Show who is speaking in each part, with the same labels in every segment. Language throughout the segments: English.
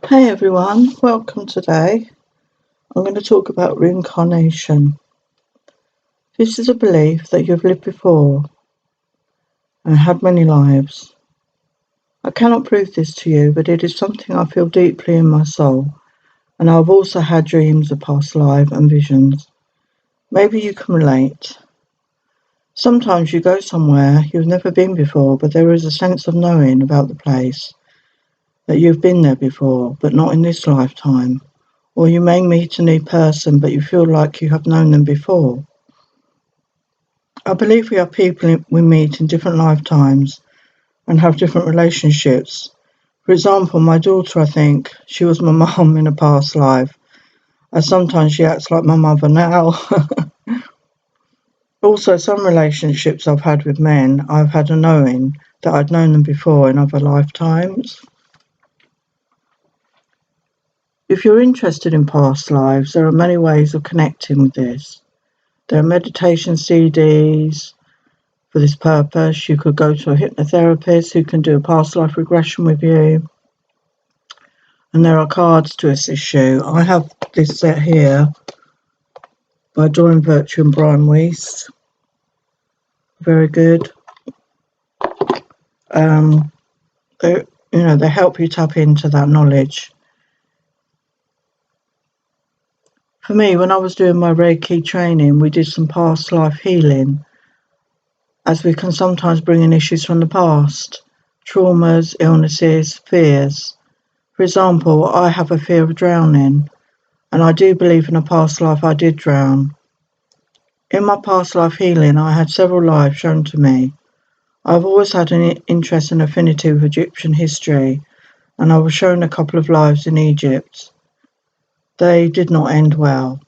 Speaker 1: Hey everyone, welcome today. I'm going to talk about reincarnation. This is a belief that you've lived before and had many lives. I cannot prove this to you, but it is something I feel deeply in my soul, and I've also had dreams of past life and visions. Maybe you can relate. Sometimes you go somewhere you've never been before, but there is a sense of knowing about the place, that you've been there before, but not in this lifetime. Or you may meet a new person, but you feel like you have known them before. I believe we are people we meet in different lifetimes and have different relationships. For example, my daughter, I think, she was my mum in a past life, and sometimes she acts like my mother now. Also, some relationships I've had with men, I've had a knowing that I'd known them before in other lifetimes. If you're interested in past lives, there are many ways of connecting with this. There are meditation CDs for this purpose. You could go to a hypnotherapist who can do a past life regression with you. And there are cards to assist you. I have this set here by Doreen Virtue and Brian Weiss. Very good. They help you tap into that knowledge. For me, when I was doing my Reiki training, we did some past life healing, as we can sometimes bring in issues from the past, traumas, illnesses, fears. For example, I have a fear of drowning, and I do believe in a past life I did drown. In my past life healing, I had several lives shown to me. I've always had an interest and affinity with Egyptian history, and I was shown a couple of lives in Egypt. They did not end well.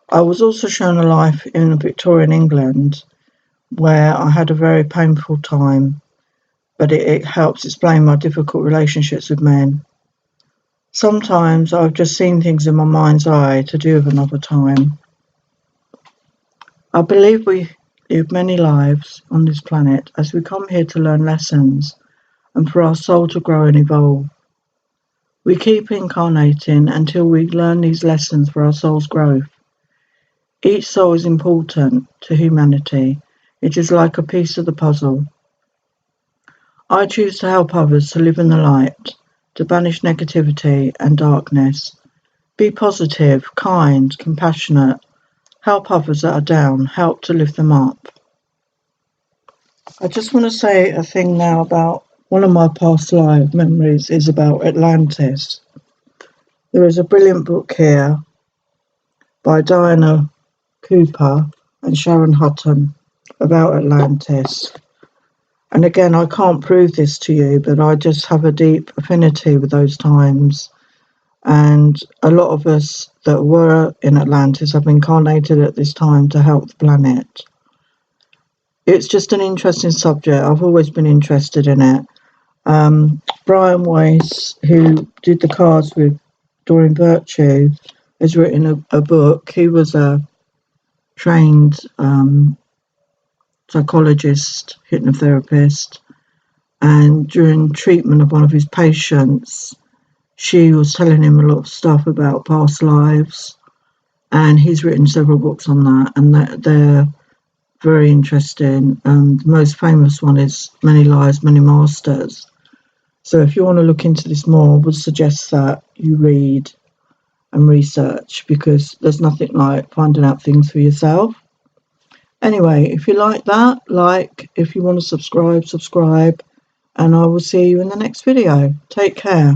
Speaker 1: I was also shown a life in Victorian England, where I had a very painful time, but it helps explain my difficult relationships with men. Sometimes I've just seen things in my mind's eye to do with another time. I believe we live many lives on this planet as we come here to learn lessons and for our soul to grow and evolve. We keep incarnating until we learn these lessons for our soul's growth. Each soul is important to humanity. It is like a piece of the puzzle. I choose to help others to live in the light, to banish negativity and darkness. Be positive, kind, compassionate. Help others that are down. Help to lift them up. I just want to say a thing now about one of my past life memories is about Atlantis. There is a brilliant book here by Diana Cooper and Sharon Hutton about Atlantis. And again, I can't prove this to you, but I just have a deep affinity with those times. And a lot of us that were in Atlantis have incarnated at this time to help the planet. It's just an interesting subject. I've always been interested in it. Brian Weiss, who did the cards with Doreen Virtue, has written a book. He was a trained psychologist, hypnotherapist, and during treatment of one of his patients, she was telling him a lot of stuff about past lives, and he's written several books on that, and they're very interesting. The most famous one is Many Lives, Many Masters. So if you want to look into this more, I would suggest that you read and research, because there's nothing like finding out things for yourself. Anyway, if you like that, if you want to subscribe, and I will see you in the next video. Take care.